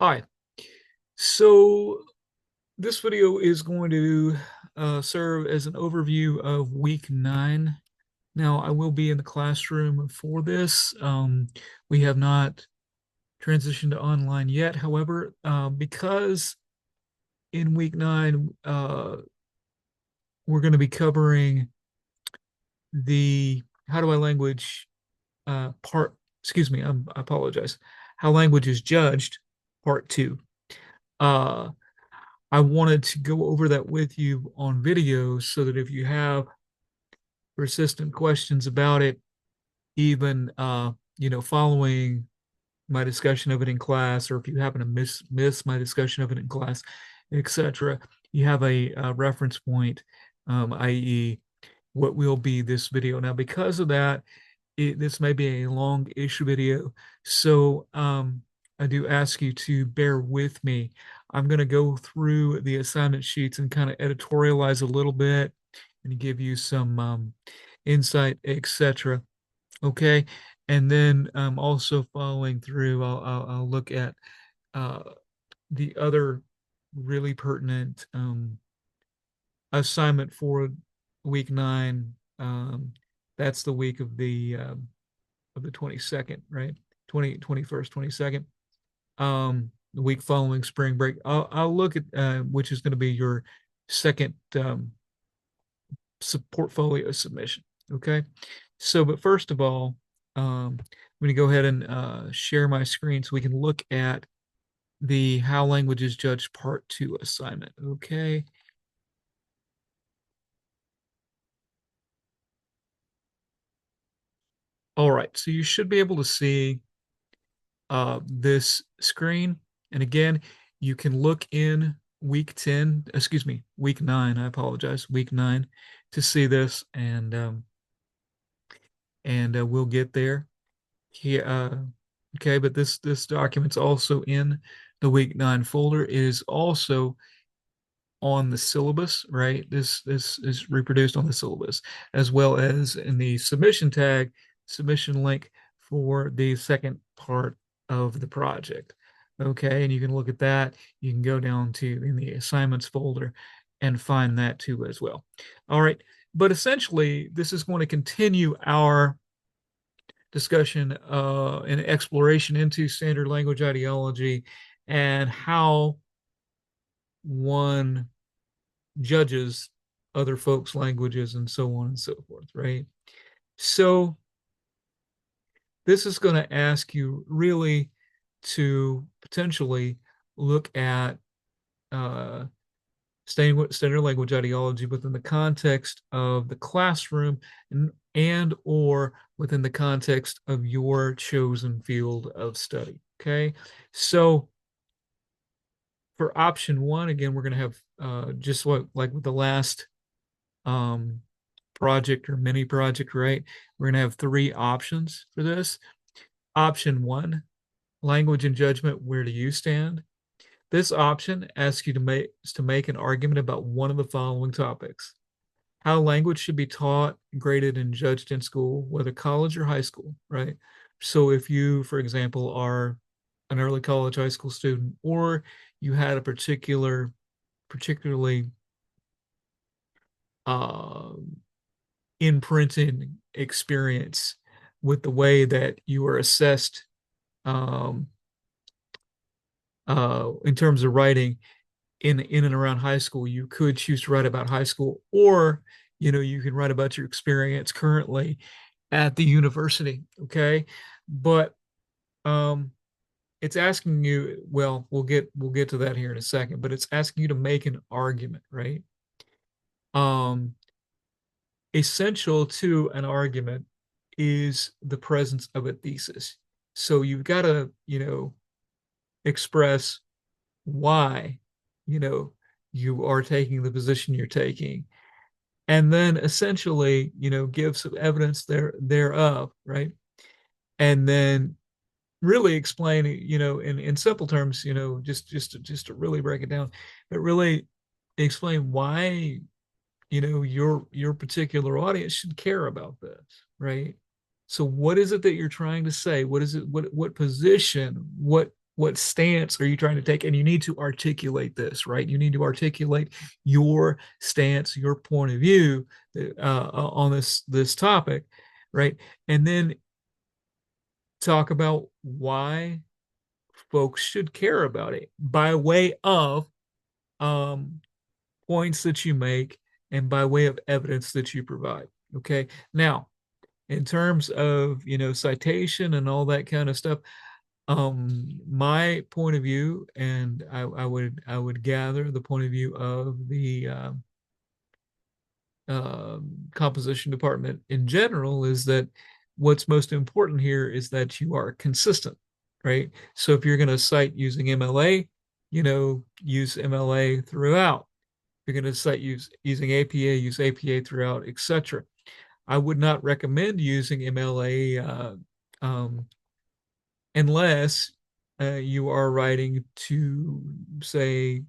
Hi. So this video is going to serve as an overview of week 9. Now, I will be in the classroom for this. We have not transitioned to online yet. However, because in week 9, we're going to be covering the how do I language part, excuse me, I apologize, how language is judged, part 2. Uh, I wanted to go over that with you on video so that if you have persistent questions about it, even following my discussion of it in class, or if you happen to miss my discussion of it in class, etc., you have a reference point, i.e., what will be this video. Now, because of that, this may be a long-ish video, so I do ask you to bear with me. I'm going to go through the assignment sheets and kind of editorialize a little bit and give you some insight, etc. Okay, and then also following through, I'll look at uh, the other really pertinent assignment for week 9. That's the week of the 22nd, right? 21st, 22nd. The week following spring break. I'll look at which is going to be your second portfolio submission. Okay. So, but first of all, I'm going to go ahead and share my screen so we can look at the How Languages Judged Part 2 assignment. Okay. All right. So you should be able to see this screen. And again, you can look in week 10, excuse me, week 9, I apologize, week 9 to see this, and we'll get there. Yeah, okay, but this document's also in the week 9 folder. It is also on the syllabus, right? This is reproduced on the syllabus, as well as in the submission tag, submission link for the second part of the project. Okay, and you can look at that. You can go down to in the assignments folder and find that too as well. All right, but essentially, this is going to continue our discussion and exploration into standard language ideology and how one judges other folks' languages and so on and so forth, right? So this is going to ask you really to potentially look at uh, standard language ideology within the context of the classroom and or within the context of your chosen field of study. Okay, so for option 1, again, we're going to have just what like with the last um, project or mini project, right? We're going to have 3 options for this. Option 1, language and judgment, where do you stand? This option asks you to make an argument about one of the following topics: how language should be taught, graded, and judged in school, whether college or high school, right? So if you, for example, are an early college, high school student, or you had a particularly uh, imprinted experience with the way that you are assessed um, in terms of writing in and around high school, you could choose to write about high school, or you can write about your experience currently at the university. Okay, but um, it's asking you. Well, we'll get to that here in a second. But it's asking you to make an argument, right? Um, Essential to an argument is the presence of a thesis. So you've got to, express why, you know, you are taking the position you're taking. And then essentially, give some evidence thereof, right? And then really explain, in simple terms, just to really break it down, but really explain why your particular audience should care about this, right? So what is it that you're trying to say? What is it? What position? What what stance are you trying to take? And you need to articulate this, right? You need to articulate your stance, your point of view on this topic, right? And then talk about why folks should care about it by way of um, points that you make and by way of evidence that you provide. Okay. Now, in terms of citation and all that kind of stuff, my point of view, and I would gather the point of view of the composition department in general, is that what's most important here is that you are consistent, right? So if you're going to cite using MLA, use MLA throughout. If you're going to cite using APA, use APA throughout, etc. I would not recommend using MLA unless you are writing to, say,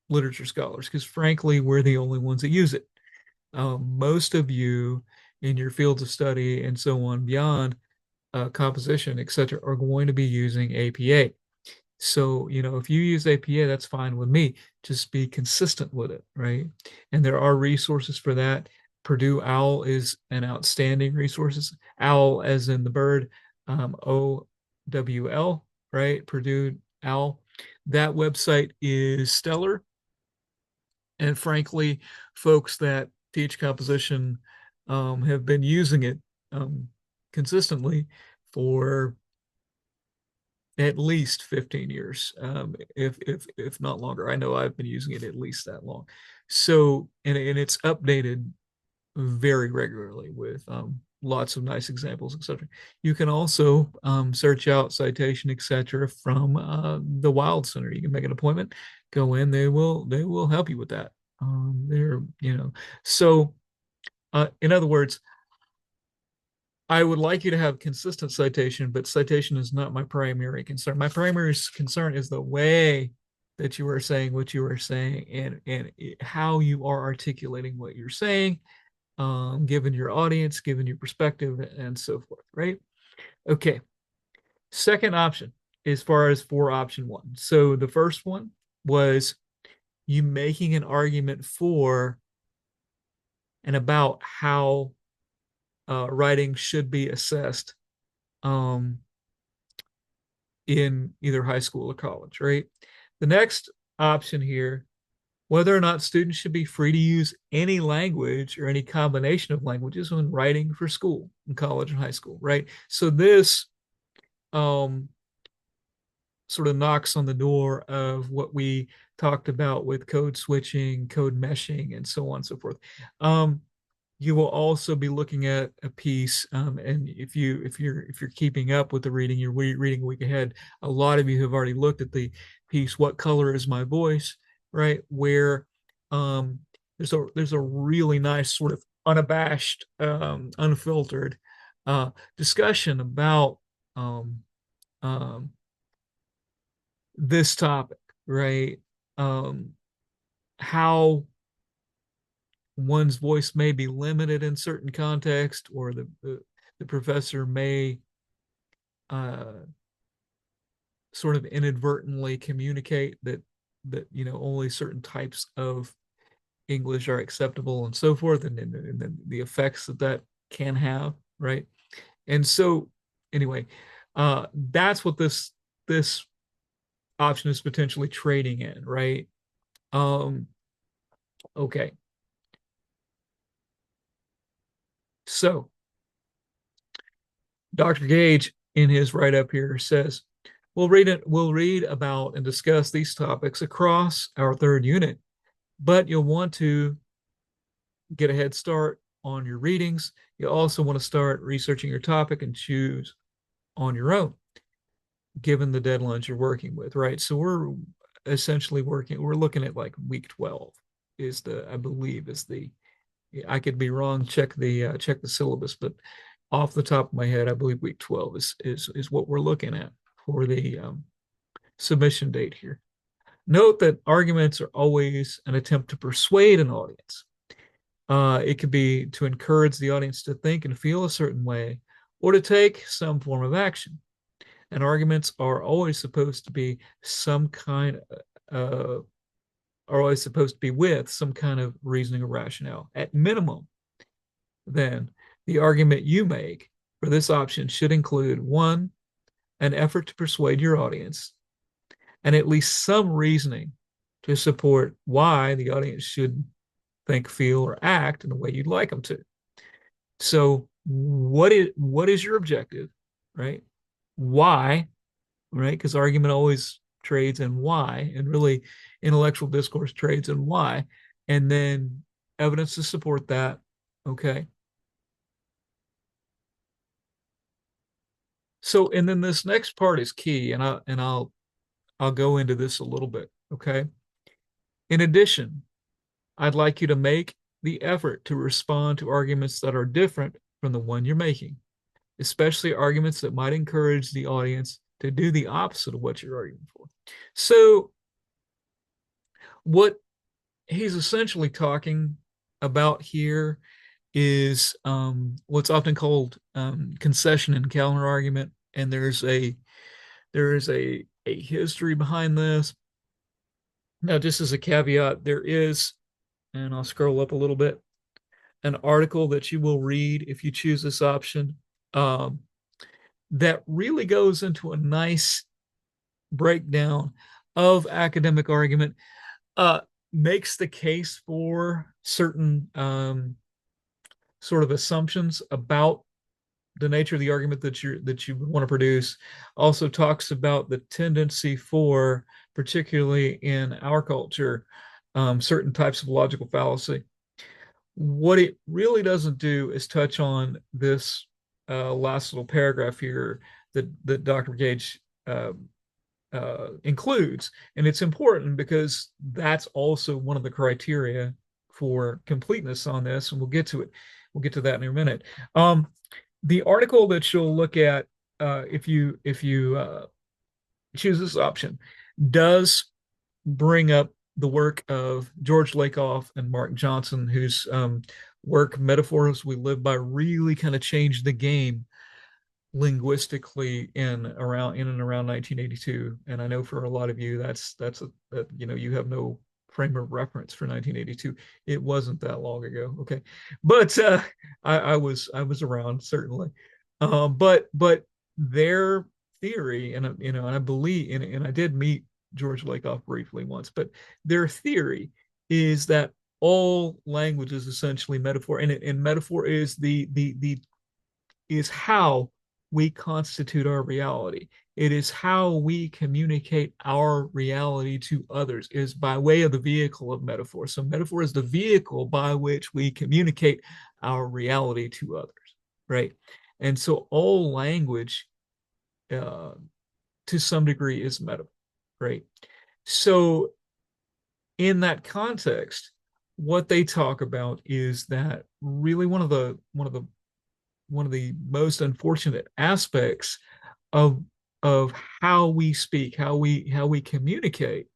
literature scholars, because frankly, we're the only ones that use it. Most of you in your fields of study and so on beyond composition, et cetera, are going to be using APA. So, if you use APA, that's fine with me. Just be consistent with it, right? And there are resources for that. Purdue OWL is an outstanding resource. OWL as in the bird, OWL, right? Purdue OWL. That website is stellar. And frankly, folks that teach composition have been using it consistently for at least 15 years, if not longer. I know I've been using it at least that long. So, and it's updated very regularly with lots of nice examples, etc. You can also search out citation, etc. from the Wild Center. You can make an appointment, go in. They will help you with that. They're so. In other words, I would like you to have consistent citation, but citation is not my primary concern. My primary concern is the way that you are saying what you are saying, and how you are articulating what you're saying, given your audience, given your perspective, and so forth, right? Okay. Second option, as far as for option one. So the first one was you making an argument for and about how writing should be assessed um, in either high school or college, right? The next option here, whether or not students should be free to use any language or any combination of languages when writing for school, in college and high school, right? So this um, sort of knocks on the door of what we talked about with code switching, code meshing, and so on and so forth. You will also be looking at a piece, and if you're keeping up with the reading, you're reading a week ahead. A lot of you have already looked at the piece, "What Color Is My Voice?" Right, where um, there's a really nice sort of unabashed, unfiltered discussion about um, um, this topic, right? Um, how one's voice may be limited in certain context, or the professor may uh, sort of inadvertently communicate that only certain types of English are acceptable, and so forth, and then the effects that can have, right? And so, anyway, that's what this option is potentially trading in, right? Um, okay, so Dr. Gage, in his write up here, says, we'll read about and discuss these topics across our third unit, but you'll want to get a head start on your readings. You also want to start researching your topic and choose on your own, given the deadlines you're working with, right? So we're essentially we're looking at like week 12 is I believe is I could be wrong, check the syllabus, but off the top of my head, I believe week 12 is what we're looking at for the submission date here. Note that arguments are always an attempt to persuade an audience. It could be to encourage the audience to think and feel a certain way, or to take some form of action. and arguments are always supposed to be some kind are always supposed to be with some kind of reasoning or rationale. At minimum, then the argument you make for this option should include one, an effort to persuade your audience, and at least some reasoning to support why the audience should think, feel, or act in the way you'd like them to. So, what is your objective, right? Why, right? Because argument always trades in why, and really intellectual discourse trades in why, and then evidence to support that. Okay. So, and then this next part is key, and I'll go into this a little bit. Okay. In addition, I'd like you to make the effort to respond to arguments that are different from the one you're making, especially arguments that might encourage the audience to do the opposite of what you're arguing for. So, what he's essentially talking about here is what's often called concession and counter argument, and there is a history behind this. Now, just as a caveat, there is, and I'll scroll up a little bit, an article that you will read if you choose this option um, that really goes into a nice breakdown of academic argument, uh, makes the case for certain sort of assumptions about the nature of the argument that you want to produce. Also talks about the tendency for, particularly in our culture, certain types of logical fallacy. What it really doesn't do is touch on this last little paragraph here that Dr. Gage includes. And it's important because that's also one of the criteria for completeness on this. And we'll get to it. We'll get to that in a minute. The article that you'll look at if you choose this option does bring up the work of George Lakoff and Mark Johnson, whose work Metaphors We Live By really kind of changed the game linguistically in and around 1982. And I know for a lot of you you have no frame of reference for 1982. It wasn't that long ago. Okay. But I was around, certainly. But their theory, and I believe, and I did meet George Lakoff briefly once, but their theory is that all language is essentially metaphor, and metaphor is how we constitute our reality. It is how we communicate our reality to others, is by way of the vehicle of metaphor. So metaphor is the vehicle by which we communicate our reality to others, right? And so all language, to some degree, is metaphor, right? So in that context, what they talk about is that really one of the most unfortunate aspects of how we speak, how we communicate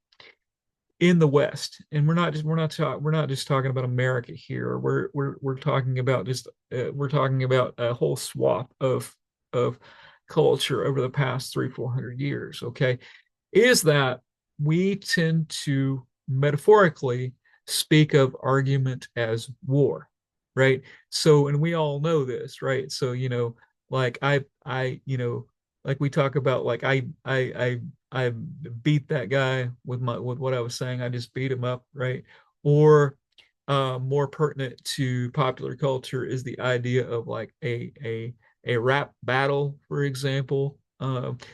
in the West. And we're not just talking about America here. We're talking about we're talking about a whole swath of culture over the past 300-400 years. Okay, is that we tend to metaphorically speak of argument as war, right? So, and we all know this, right? So, like like we talk about, like I beat that guy with what I was saying. I just beat him up, right? Or more pertinent to popular culture is the idea of like a rap battle, for example,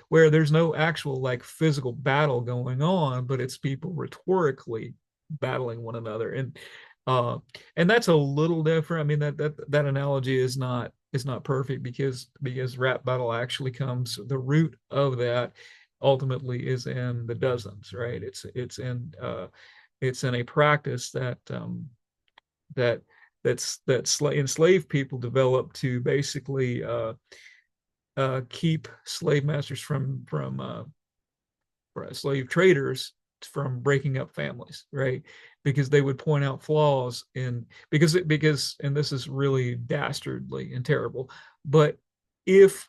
where there's no actual like physical battle going on, but it's people rhetorically battling one another. Uh, and that's a little different. I mean, that analogy is not perfect because rap battle actually comes, the root of that ultimately is in the dozens, right? It's in a practice that enslaved people developed to basically keep slave masters from slave traders from breaking up families, right? Because they would point out flaws in, because and this is really dastardly and terrible, but if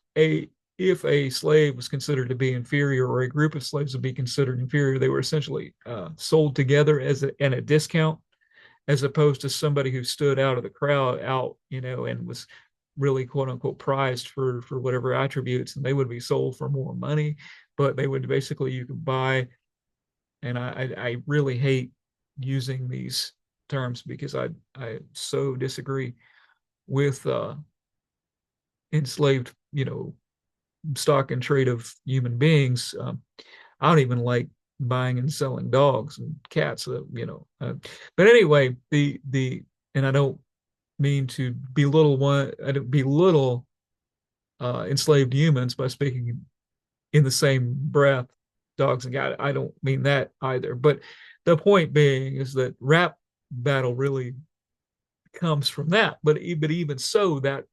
if a slave was considered to be inferior or a group of slaves would be considered inferior, they were essentially sold together as at a discount, as opposed to somebody who stood out of the crowd out, and was really quote unquote prized for whatever attributes, and they would be sold for more money. But they would basically, you could buy, and I really hate using these terms because I so disagree with enslaved, stock and trade of human beings. I don't even like buying and selling dogs and cats. But anyway, and I don't mean to belittle one. I don't belittle enslaved humans by speaking in the same breath dogs and cats. I don't mean that either. But the point being is that rap battle really comes from that. But even so, that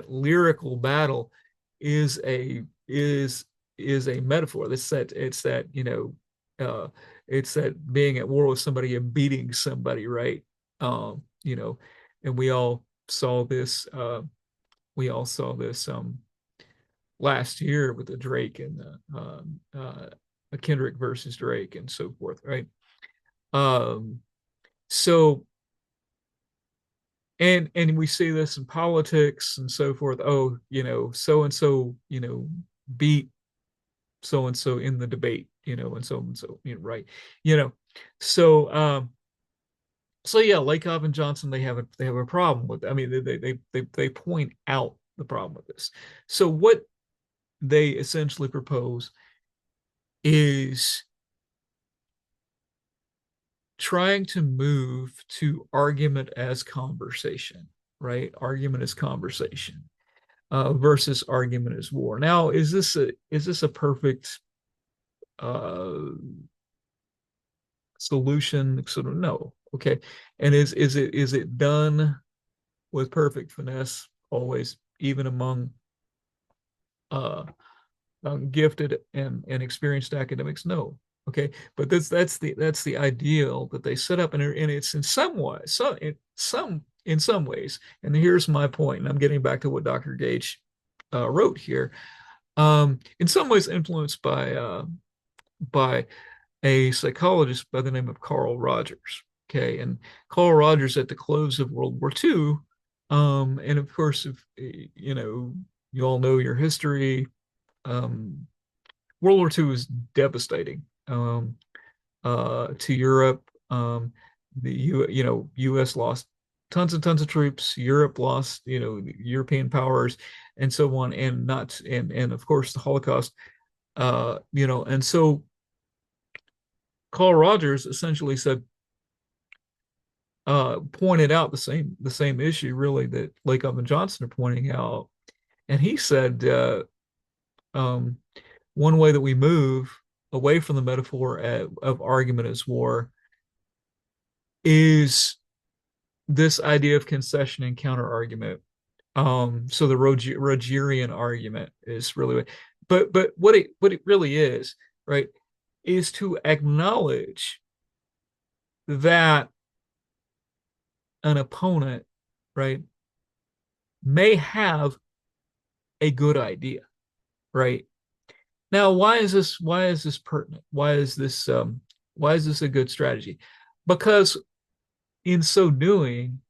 lyrical battle is a metaphor. It's that being at war with somebody and beating somebody, right? Um, you know, and we all saw this last year with the Drake and a Kendrick versus Drake and so forth, right? Um, so and we see this in politics and so forth. Oh, so and so, beat so and so in the debate, and so, right. You know, so so yeah, Lakoff and Johnson, they have a problem with. I mean, they point out the problem with this. So what they essentially propose is trying to move to argument as conversation, right? Argument as conversation versus argument as war. Now, is this a perfect uh, solution? Sort of no. Okay, and is it done with perfect finesse always, even among uh, gifted and experienced academics? No. Okay, but that's the ideal that they set up, and it's in some way, in some ways. And here's my point, and I'm getting back to what Dr. Gage wrote here. In some ways, influenced by a psychologist by the name of Carl Rogers. Okay, and Carl Rogers at the close of World War II, and of course, if you all know your history, um, World War II was devastating to Europe. U.S. lost tons and tons of troops. Europe lost, European powers, and so on, and of course the Holocaust. And so Carl Rogers essentially said, pointed out the same issue really that Lakoff and Johnson are pointing out, and he said, um, one way that we move away from the metaphor of argument as war is this idea of concession and counter argument. So the Rogerian argument is really, but what it really is, right, is to acknowledge that an opponent, right, may have a good idea, right? Now, why is this pertinent? Why is this a good strategy? Because in so doing,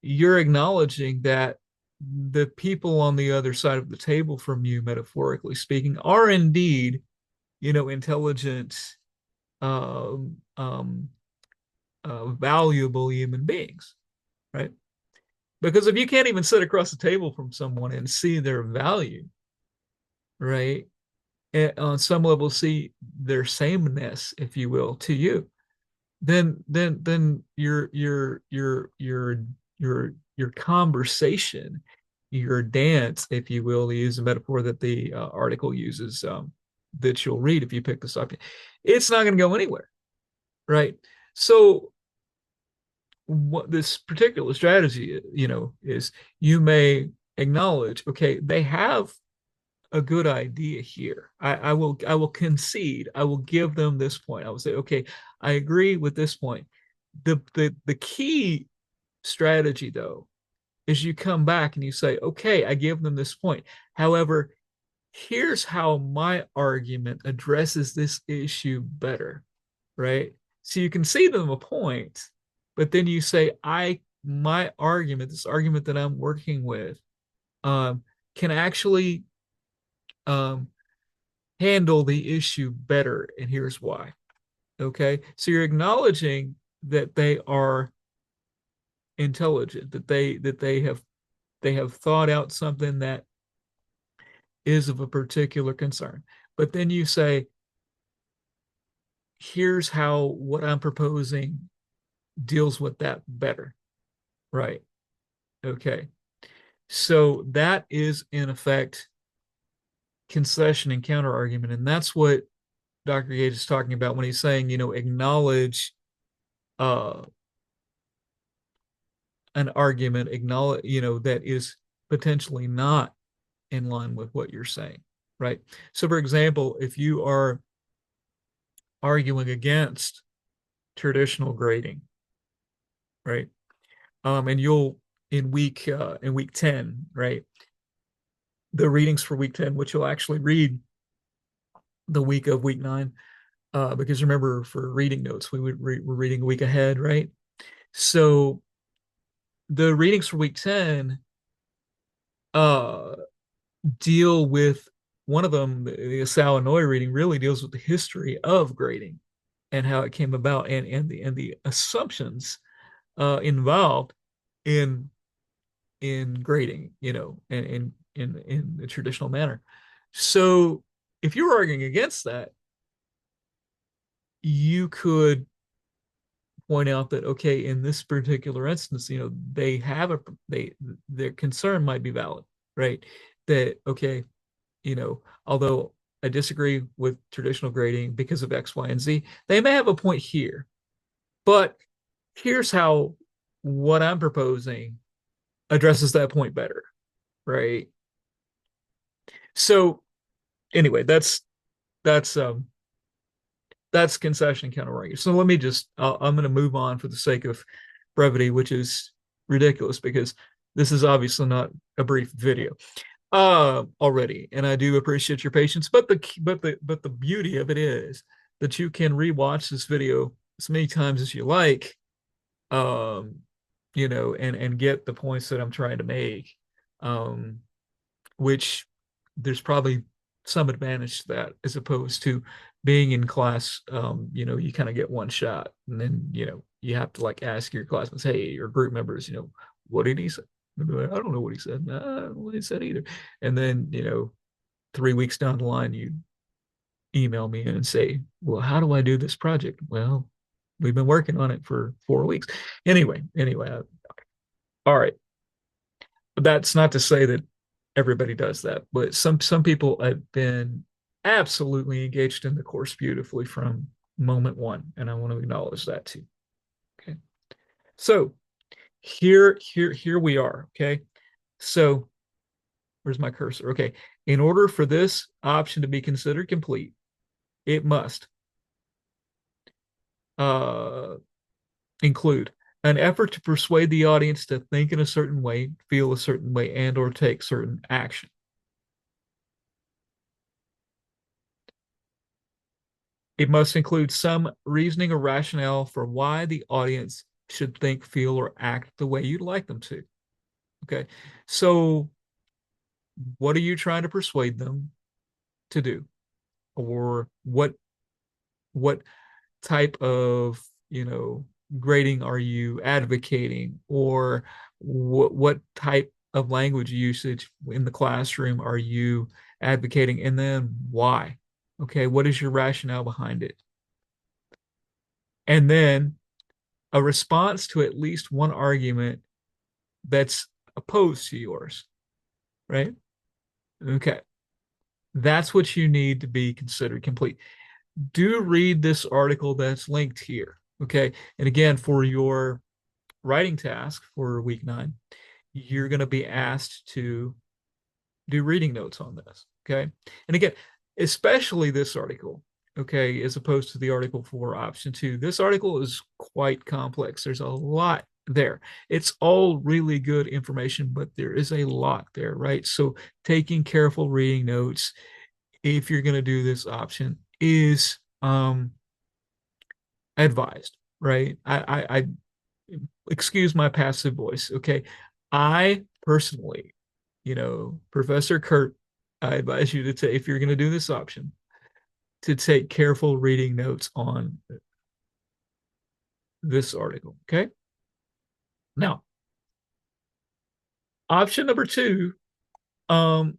you're acknowledging that the people on the other side of the table from you, metaphorically speaking, are indeed, intelligent, um, um, valuable human beings, right? Because if you can't even sit across the table from someone and see their value, right, and on some level see their sameness, if you will, to you, then your conversation, your dance, if you will, to use a metaphor that the article uses, that you'll read if you pick this up, it's not going to go anywhere, right? So what this particular strategy, is you may acknowledge, okay, they have a good idea here. I will concede. I will give them this point. I will say, okay, I agree with this point. The key strategy, though, is you come back and you say, okay, I give them this point. However, here's how my argument addresses this issue better, right? So you can see them a point, but then you say, my argument, this argument that I'm working with, um, can actually um, handle the issue better, and here's why. Okay, so you're acknowledging that they are intelligent, that they have thought out something that is of a particular concern. But then you say, here's how what I'm proposing deals with that better. Right. Okay. So that is in effect concession and counter argument. And that's what Dr. Yates is talking about when he's saying, acknowledge uh, an argument, acknowledge, that is potentially not in line with what you're saying. Right. So, for example, if you are arguing against traditional grading, right? And you'll in week 10, right? The readings for week 10, which you'll actually read the week of week 9, because remember for reading notes, we're reading a week ahead, right? So the readings for week 10 uh, deal with one of them, the Salinoy reading really deals with the history of grading and how it came about and the assumptions involved in grading, and in the traditional manner. So if you're arguing against that, you could point out that okay, in this particular instance, they have their concern might be valid, right? That okay, although I disagree with traditional grading because of X, Y, and Z, they may have a point here, but here's how what I'm proposing addresses that point better, right? So anyway, that's um that's concession counter argument. So let me just I'm going to move on for the sake of brevity, which is ridiculous because this is obviously not a brief video already, and I do appreciate your patience. But the beauty of it is that you can rewatch this video as many times as you like, um, and get the points that I'm trying to make. Um, which there's probably some advantage to that as opposed to being in class. You kind of get one shot, and then you have to like ask your classmates, hey, your group members, what did he say? Like, I don't know what he said. Nah, I don't know what he said either. And then 3 weeks down the line, you email me and say, well, how do I do this project? Well, we've been working on it for 4 weeks. Anyway, all right. But that's not to say that everybody does that, but some people have been absolutely engaged in the course beautifully from moment one, and I want to acknowledge that too. Okay, so here we are. Okay, so where's my cursor? Okay, in order for this option to be considered complete, it must uh, include an effort to persuade the audience to think in a certain way, feel a certain way, and or take certain action. It must include some reasoning or rationale for why the audience should think, feel, or act the way you'd like them to. Okay. So, what are you trying to persuade them to do? Or what type of, grading are you advocating? Or what type of language usage in the classroom are you advocating? And then why? Okay. What is your rationale behind it? And then a response to at least one argument that's opposed to yours, right? Okay. That's what you need to be considered complete. Do read this article that's linked here. Okay. And again, for your writing task for week 9, you're going to be asked to do reading notes on this. Okay. And again, especially this article, okay, as opposed to the article for option 2. This article is quite complex. There's a lot there. It's all really good information, but there is a lot there, right? So taking careful reading notes, if you're going to do this option, is advised, right? I excuse my passive voice. Okay. I personally, Professor Kurt, I advise you to take, if you're going to do this option, to take careful reading notes on this article. Okay. Now, option number two, um,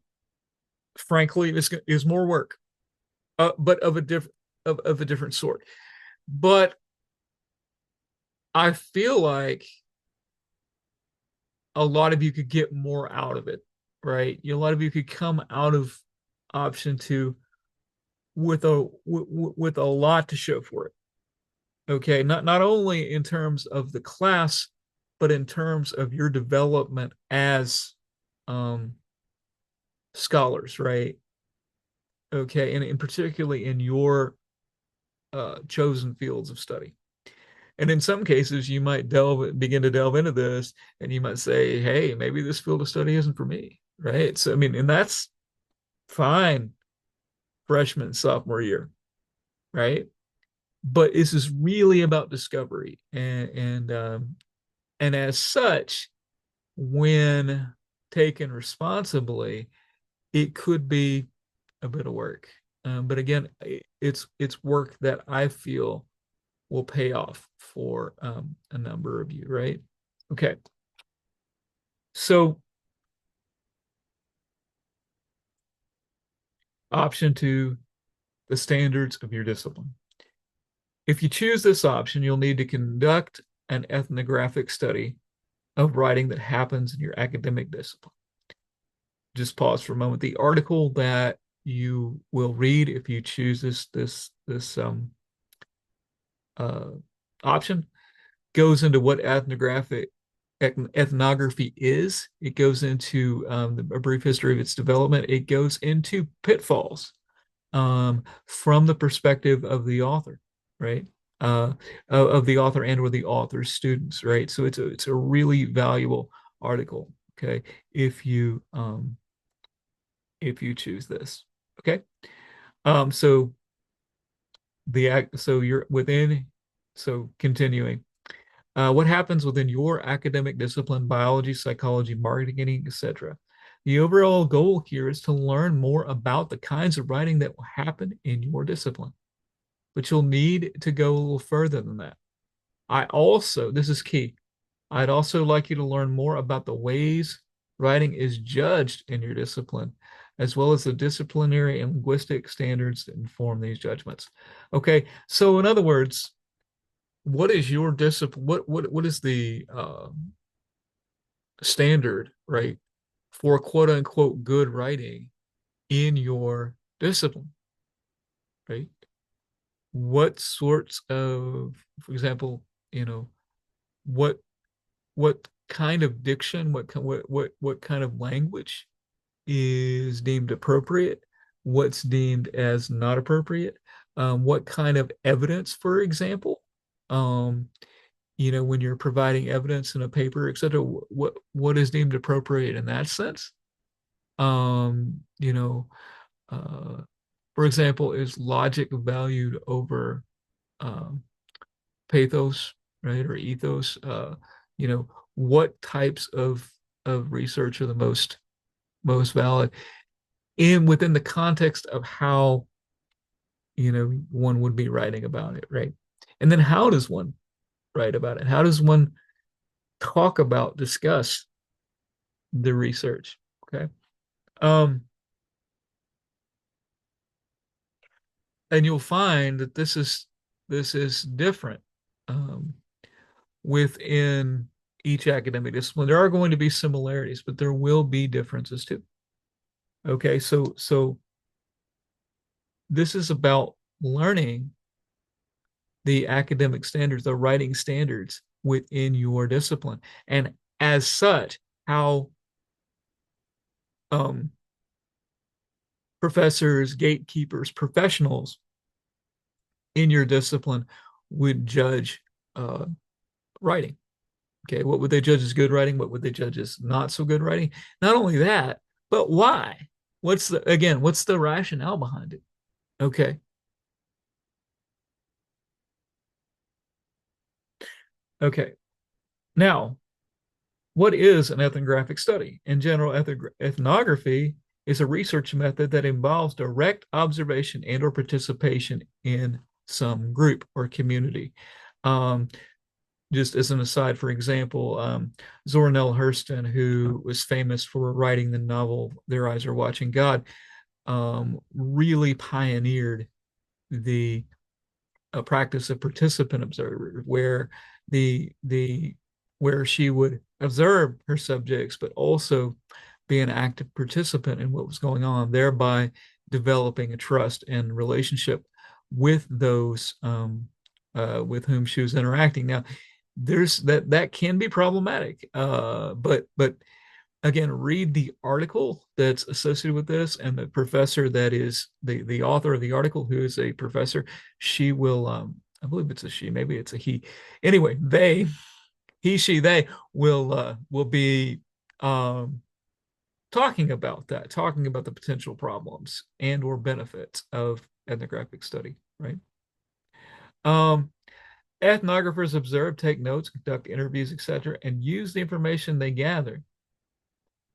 frankly, is more work, but of a different sort. But I feel like a lot of you could get more out of it, right? A lot of you could come out of option two with with a lot to show for it. Okay, not only in terms of the class, but in terms of your development as um, scholars, right? Okay, and particularly in your chosen fields of study. And in some cases, you might begin to delve into this, and you might say, "Hey, maybe this field of study isn't for me," right? So, I mean, and that's fine, freshman, sophomore year, right? But this is really about discovery, and as such, when taken responsibly, it could be a bit of work. But again, it's work that I feel will pay off for a number of you, right? Okay. So option two, the standards of your discipline. If you choose this option, you'll need to conduct an ethnographic study of writing that happens in your academic discipline. Just pause for a moment. The article that you will read if you choose this uh, option goes into what ethnography is. It goes into a brief history of its development. It goes into pitfalls from the perspective of the author, right? Of the author and or the author's students, right? So it's a really valuable article. Okay, if you choose this, okay. So you're within. So continuing, what happens within your academic discipline, biology, psychology, marketing, etc. The overall goal here is to learn more about the kinds of writing that will happen in your discipline, but you'll need to go a little further than that. This is key, I'd also like you to learn more about the ways writing is judged in your discipline, as well as the disciplinary and linguistic standards that inform these judgments. Okay, so in other words, what is your discipline? What is the standard, right, for quote unquote good writing in your discipline, right? What sorts of, for example, you know, what what kind of diction, what kind of language is deemed appropriate, what's deemed as not appropriate, what kind of evidence, for example, um, when you're providing evidence in a paper, et cetera, what is deemed appropriate in that sense. Um, you know, uh, for example, is logic valued over um, pathos, right, or ethos? What types of research are the most valid in within the context of how one would be writing about it, right? And then how does one write about it? How does one discuss the research? Okay. Um, and you'll find that this is different um, within each academic discipline. There are going to be similarities, but there will be differences too. Okay, so this is about learning the academic standards, the writing standards within your discipline, and as such, how um, professors, gatekeepers, professionals in your discipline would judge writing. Okay, what would they judge as good writing? What would they judge as not so good writing? Not only that, but why? What's the rationale behind it? Okay. Okay. Now, what is an ethnographic study? In general, ethnography is a research method that involves direct observation and or participation in some group or community. Um, just as an aside, for example, Zora Neale Hurston, who was famous for writing the novel Their Eyes Are Watching God, really pioneered the a practice of participant observer, where the where she would observe her subjects, but also be an active participant in what was going on, thereby developing a trust and relationship with those with whom she was interacting. Now, there's that can be problematic, but again, read the article that's associated with this, and the professor that is the author of the article, who is a professor, she will I believe it's a she, maybe it's a he. Anyway, they will be um talking about the potential problems and or benefits of ethnographic study, right? Um Ethnographers observe, take notes, conduct interviews, etc., and use the information they gather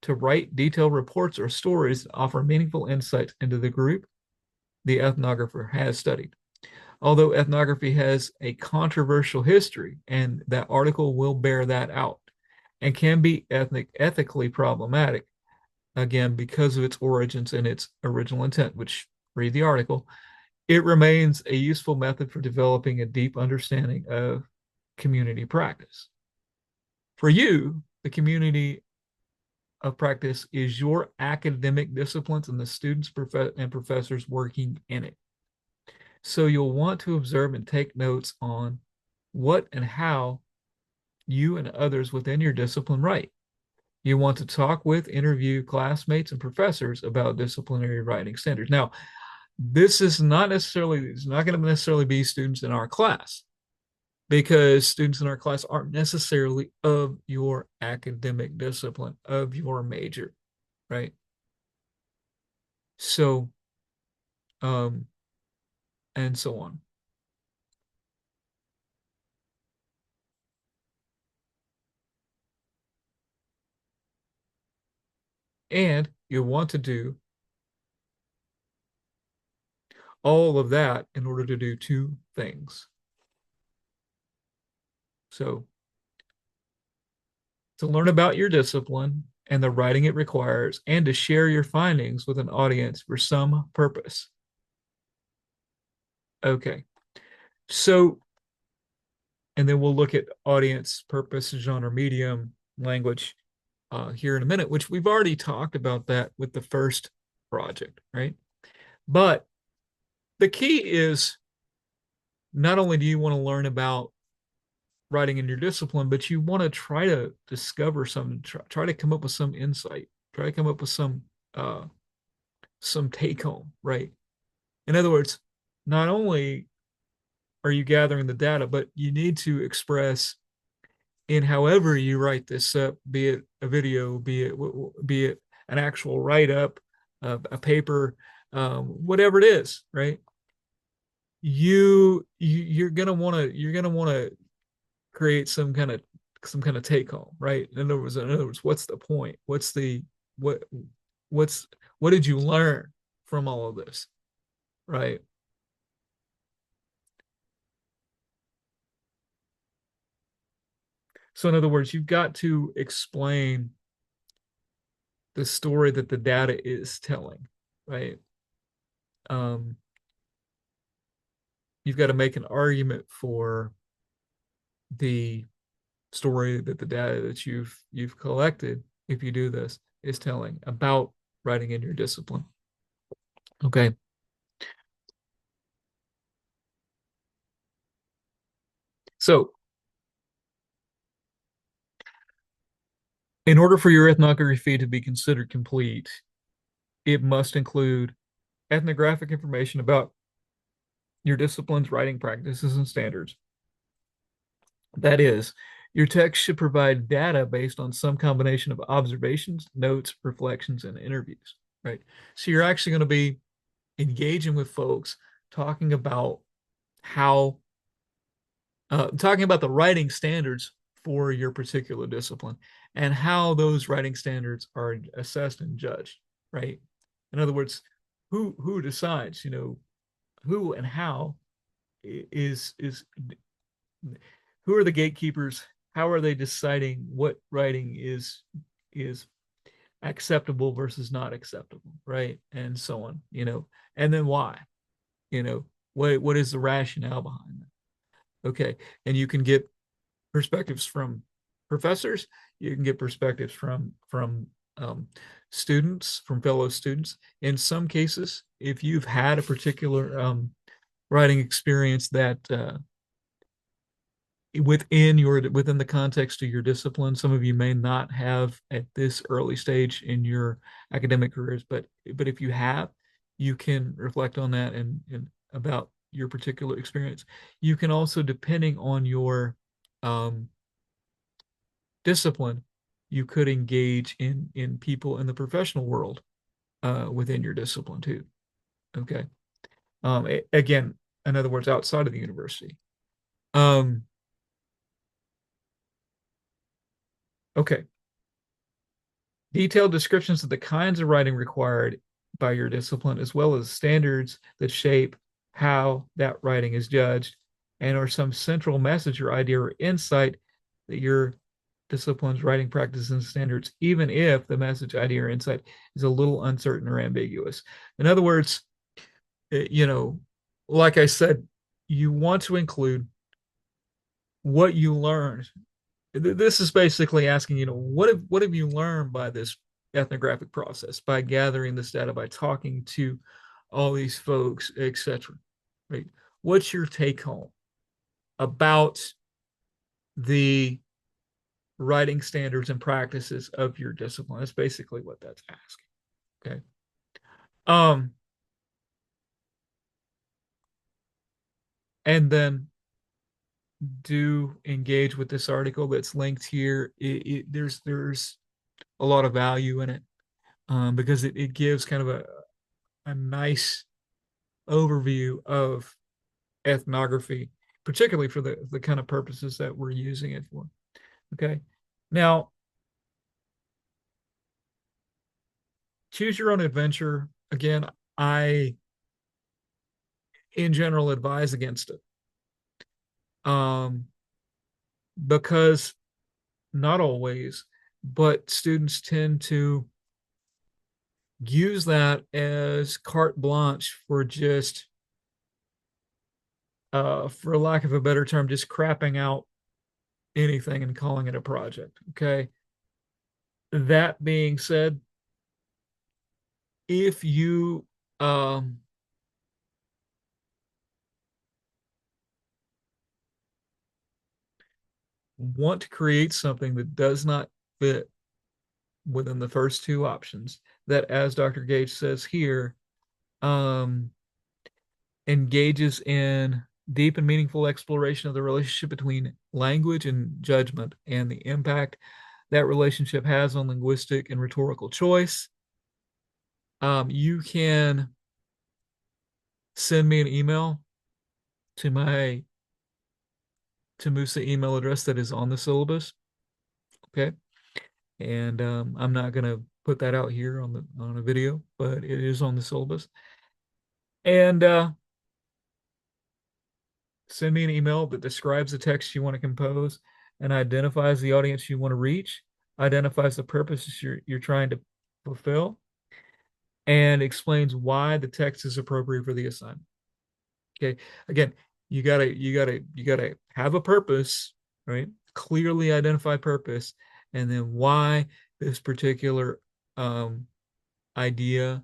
to write detailed reports or stories that offer meaningful insights into the group the ethnographer has studied. Although ethnography has a controversial history, and that article will bear that out, and can be ethically problematic, again, because of its origins and its original intent, which read the article, it remains a useful method for developing a deep understanding of community practice. For you, the community of practice is your academic disciplines and the students and professors working in it. So you'll want to observe and take notes on what and how you and others within your discipline write. You want to talk with, interview classmates and professors about disciplinary writing standards. Now, this is not necessarily, it's not going to necessarily be students in our class, because students in our class aren't necessarily of your academic discipline, of your major, right? So, um, and so on. And you want to do all of that in order to do two things. So, to learn about your discipline and the writing it requires, and to share your findings with an audience for some purpose. Okay. So, and then we'll look at audience, purpose, genre, medium, language here in a minute, which we've already talked about that with the first project, right? But the key is, not only do you want to learn about writing in your discipline, but you want to try to discover try to come up with some insight, try to come up with some take home, right? In other words, not only are you gathering the data, but you need to express in however you write this up, be it a video, be it an actual write up, a paper, whatever it is, right? You're gonna want to create some kind of take home, right? In other words, what's the point? What what's what did you learn from all of this, right? So in other words, you've got to explain the story that the data is telling, right? Um, you've got to make an argument for the story that the data that you've collected, if you do this, is telling about writing in your discipline. Okay. So in order for your ethnography to be considered complete, it must include ethnographic information about your discipline's writing practices and standards. That is, Your text should provide data based on some combination of observations, notes, reflections, and interviews, right? So you're actually going to be engaging with folks, talking about how, talking about the writing standards for your particular discipline and how those writing standards are assessed and judged, right? In other words, who decides, who and how is who are the gatekeepers? How are they deciding what writing is acceptable versus not acceptable, right? And so on, and then why, what is the rationale behind that? Okay, and you can get perspectives from professors, you can get perspectives from students, from fellow students. In some cases, if you've had a particular writing experience that within the context of your discipline, some of you may not have at this early stage in your academic careers, but if you have, you can reflect on that and about your particular experience. You can also, depending on your um, discipline, you could engage in people in the professional world within your discipline too. Okay. Again, in other words, outside of the university. Um, okay. Detailed descriptions of the kinds of writing required by your discipline, as well as standards that shape how that writing is judged, and or some central message or idea or insight that your discipline's writing practices and standards, even if the message, idea, or insight is a little uncertain or ambiguous. In other words, you know, like I said, you want to include what you learned. This is basically asking, what have you learned by this ethnographic process, by gathering this data, by talking to all these folks, etc. Right? What's your take home about the writing standards and practices of your discipline? That's basically what that's asking. Okay. Um, and then do engage with this article that's linked here. There's a lot of value in it, because it gives kind of a nice overview of ethnography, particularly for the kind of purposes that we're using it for. Okay. Now, choose your own adventure. Again, I, in general, advise against it, um, because not always, but students tend to use that as carte blanche for just, for lack of a better term, just crapping out anything and calling it a project. Okay. That being said, if you um, want to create something that does not fit within the first two options, that, as Dr. Gage says here, um, engages in deep and meaningful exploration of the relationship between language and judgment and the impact that relationship has on linguistic and rhetorical choice, you can send me an email to my to Musa email address that is on the syllabus. Okay. And I'm not going to put that out here on a video, but it is on the syllabus. And send me an email that describes the text you want to compose and identifies the audience you want to reach, identifies the purposes you're trying to fulfill, and explains why the text is appropriate for the assignment. Okay. Again, you gotta have a purpose, right? Clearly identify purpose, and then why this particular um, idea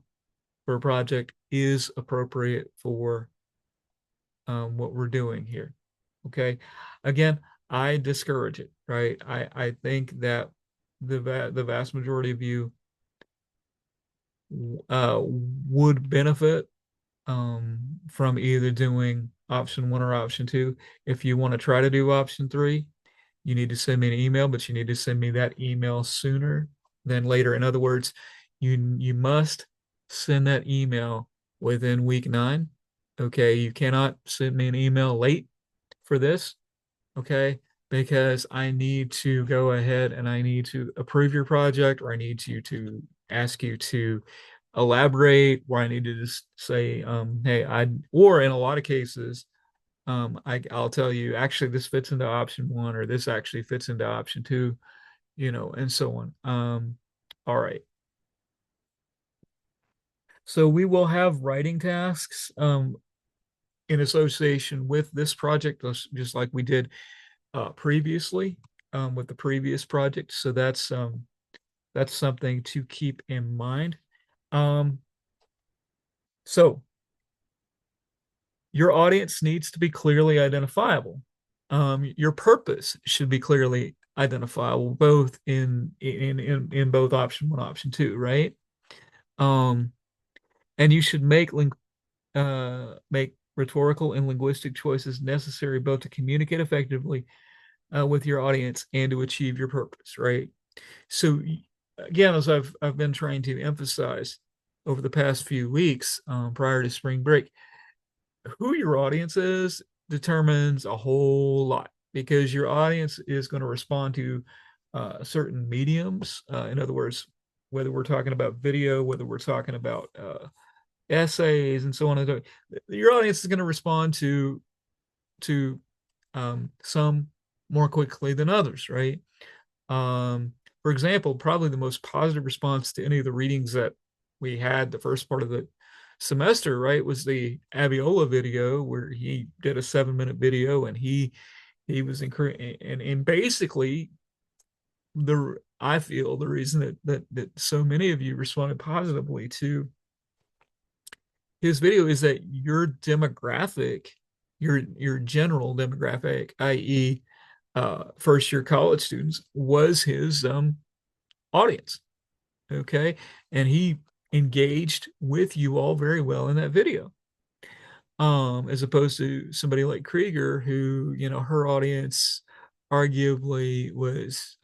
for a project is appropriate for what we're doing here. Okay. Again, I discourage it, right? I think that the vast majority of you would benefit from either doing option one or option two. If you want to try to do option three, you need to send me an email, but you need to send me that email sooner than later. In other words, you must send that email within week 9. Okay, you cannot send me an email late for this. Okay, because I need to go ahead and I need to approve your project, or I need you to ask you to elaborate, or I need to just say, hey, or in a lot of cases, I'll tell you, actually, this fits into option 1, or this actually fits into option 2, and so on. All right. So we will have writing tasks in association with this project, just like we did previously with the previous project. So that's something to keep in mind. Um, so your audience needs to be clearly identifiable. Your purpose should be clearly identifiable, both in both option 1, option 2, right? Um, and you should make rhetorical and linguistic choices necessary both to communicate effectively with your audience and to achieve your purpose, right? So again, as I've been trying to emphasize over the past few weeks prior to spring break, who your audience is determines a whole lot, because your audience is going to respond to certain mediums. In other words, whether we're talking about video, whether we're talking about essays, and so on and so on, your audience is going to respond to some more quickly than others, right? Um, for example, probably the most positive response to any of the readings that we had the first part of the semester, right, was the Aviola video, where he did a 7-minute video, and he was encouraging, and basically the I feel the reason that so many of you responded positively to his video is that your demographic, your general demographic, i.e., first year college students, was his audience. Okay, and he engaged with you all very well in that video. As opposed to somebody like Krieger, who, her audience arguably was,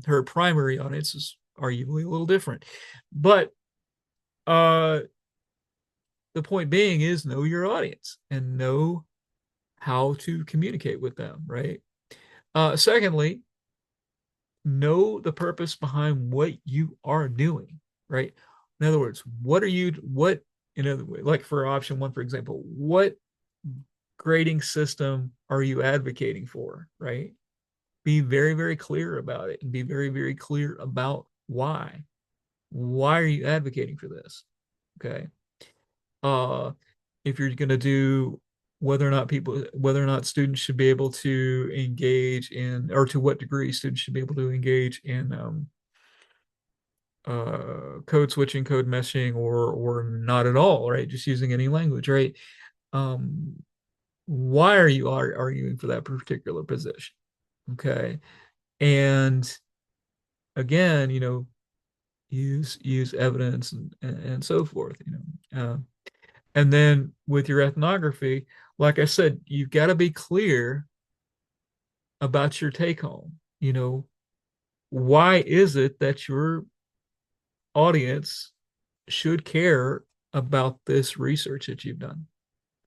her primary audience was arguably a little different. But uh, the point being is, know your audience and know how to communicate with them, right? Secondly, know the purpose behind what you are doing, right? In other words, in other way, like for option 1, for example, what grading system are you advocating for, right? Be very, very clear about it, and be very, very clear about why. Why are you advocating for this? Okay. Uh, if you're going to do whether or not students should be able to engage in, or to what degree students should be able to engage in code switching, code meshing, or not at all, right? Just using any language, right? Um, why are you arguing for that particular position? Okay, and again, use evidence, and so forth. And then with your ethnography, like I said, you've got to be clear about your take home. Why is it that your audience should care about this research that you've done,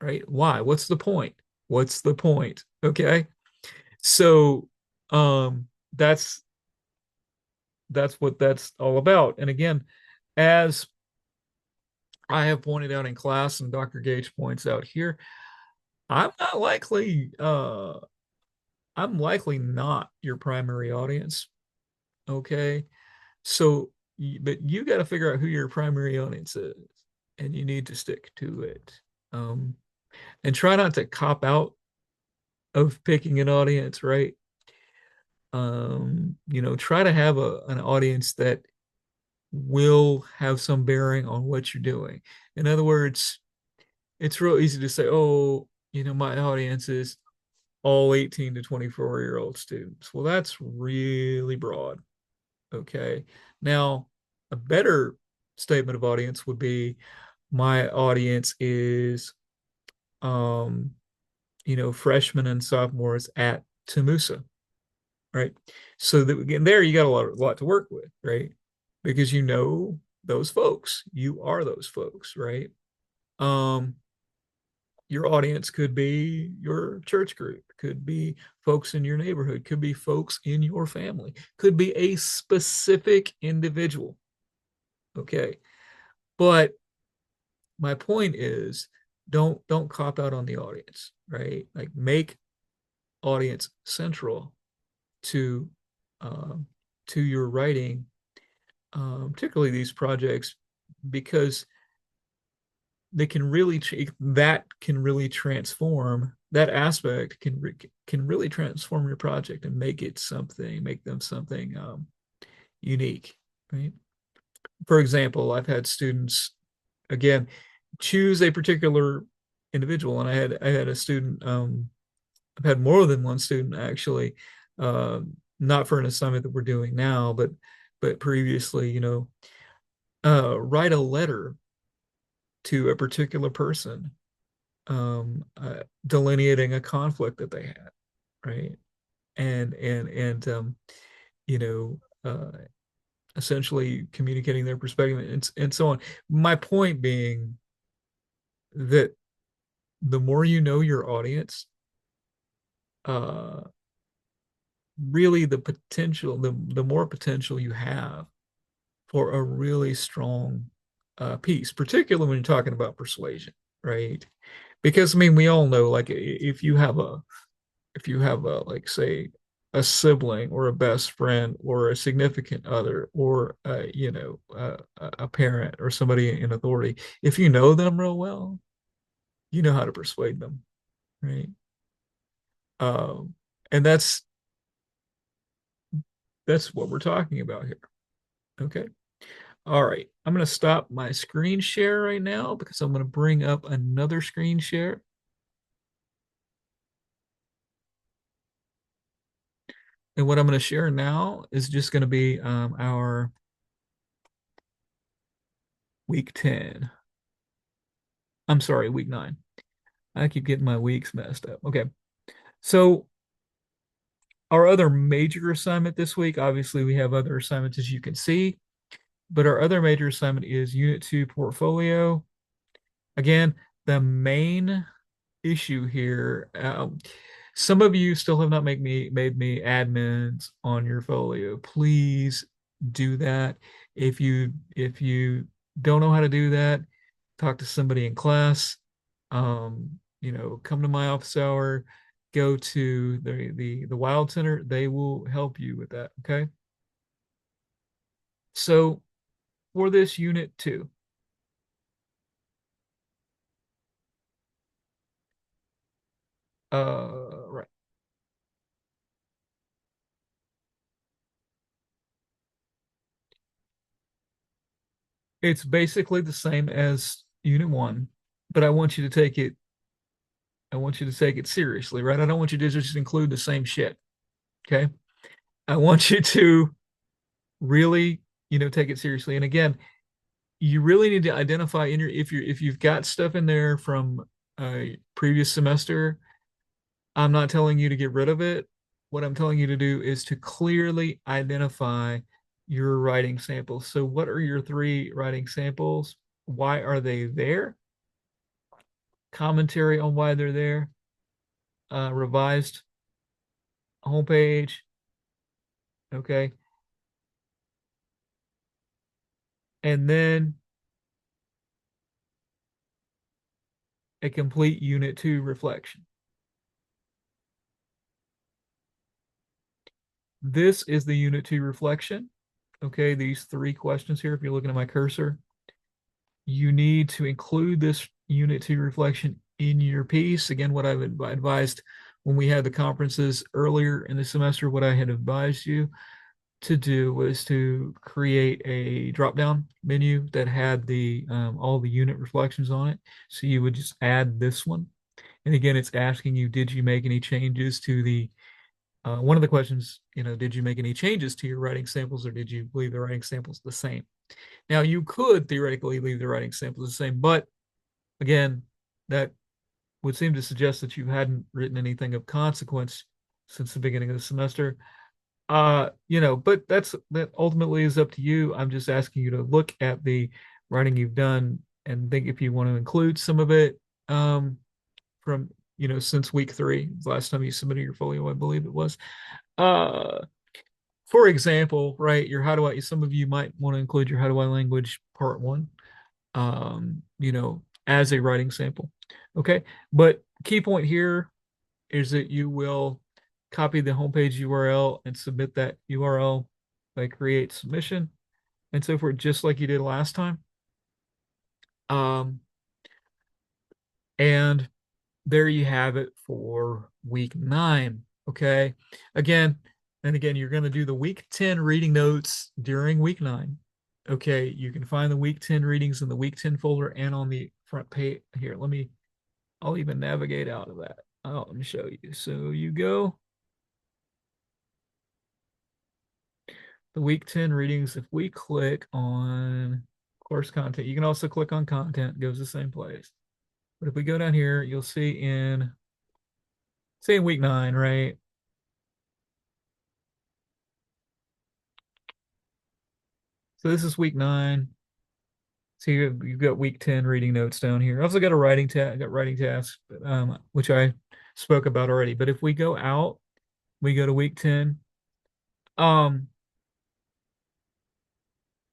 right? Why? What's the point? What's the point? Okay. So that's what that's all about. And again, as I have pointed out in class, and Dr. Gage points out here, I'm not likely I'm likely not your primary audience. Okay. So, but you got to figure out who your primary audience is, and you need to stick to it. Um, and try not to cop out of picking an audience, right? Try to have an audience that will have some bearing on what you're doing. In other words, it's real easy to say, oh, my audience is all 18 to 24-year-old students. Well, that's really broad. Okay. Now, a better statement of audience would be, my audience is, freshmen and sophomores at Tamusa. right? So that again, there you got a lot to work with, right? Because you know those folks, you are those folks, right? Um, your audience could be your church group, could be folks in your neighborhood, could be folks in your family, could be a specific individual. Okay. But my point is don't cop out on the audience, right? Like make audience central to um, to your writing, particularly these projects, because they can really that can really transform that aspect can really transform your project and make them something unique, right? For example, I've had students again choose a particular individual, and I had a student. I've had more than one student actually, not for an assignment that we're doing now, but previously, write a letter to a particular person, delineating a conflict that they had, right? And you know, essentially communicating their perspective and so on. My point being that the more you know your audience, uh, really the more potential you have for a really strong piece, particularly when you're talking about persuasion, right? Because I mean, we all know, like, if you have a like say a sibling or a best friend or a significant other or a parent or somebody in authority, if you know them real well, you know how to persuade them, right? um, and that's what we're talking about here. Okay. All right, I'm going to stop my screen share right now because I'm going to bring up another screen share. And what I'm going to share now is just going to be our week 10. I'm sorry, week 9. I keep getting my weeks messed up. Okay. So, our other major assignment this week, obviously, we have other assignments as you can see, but our other major assignment is Unit 2 portfolio. Again, the main issue here. Some of you still have not made me admins on your folio. Please do that. If you don't know how to do that, talk to somebody in class. Come to my office hour. Go to the Wild Center. They will help you with that. Okay. So for this unit 2, right. It's basically the same as unit 1, but I want you to take it seriously, right? I don't want you to just include the same shit. Okay. I want you to really, take it seriously. And again, you really need to identify in your if you've got stuff in there from a previous semester, I'm not telling you to get rid of it. What I'm telling you to do is to clearly identify your writing samples. So what are your 3 writing samples? Why are they there? Commentary on why they're there, revised homepage, okay, and then a complete unit 2 reflection. This is the unit 2 reflection. Okay, these 3 questions here, if you're looking at my cursor, you need to include this unit 2 reflection in your piece. Again, what I've advised when we had the conferences earlier in the semester, what I had advised you to do was to create a drop down menu that had the all the unit reflections on it. So you would just add this one. And again, it's asking you, did you make any changes to the one of the questions, did you make any changes to your writing samples or did you leave the writing samples the same? Now, you could theoretically leave the writing samples the same, but again, that would seem to suggest that you hadn't written anything of consequence since the beginning of the semester. But that ultimately is up to you. I'm just asking you to look at the writing you've done and think if you want to include some of it from since week 3, the last time you submitted your folio, I believe it was. Uh, for example, right, your how do I some of you might want to include your how do I language part 1, as a writing sample. Okay. But key point here is that you will copy the homepage URL and submit that URL by create submission and so forth, just like you did last time. Um, and there you have it for week 9. Okay. Again, and again, you're going to do the week 10 reading notes during week 9. Okay. You can find the week 10 readings in the week 10 folder and on the front page. Here, I'll even navigate out of that. Oh, let me show you. So you go the week 10 readings. If we click on course content, you can also click on content, it goes the same place. But if we go down here, you'll see say in week 9, right? So this is week 9. So you've got week 10 reading notes down here. I also got a writing got writing tasks, which I spoke about already. But if we go out, we go to week 10. Um,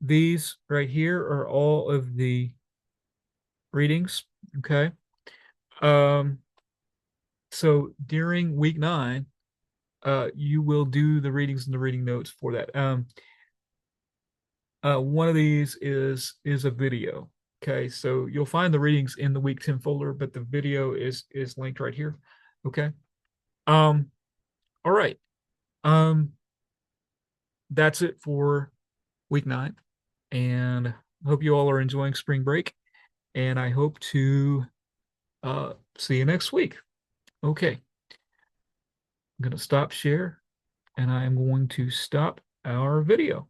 these right here are all of the readings. Okay. Um, so during week 9, you will do the readings and the reading notes for that. One of these is a video. Okay, so you'll find the readings in the week 10 folder, but the video is linked right here. Okay. Um, all right. Um, that's it for week 9. And hope you all are enjoying spring break. And I hope to see you next week. Okay. I'm gonna stop share and I'm going to stop our video.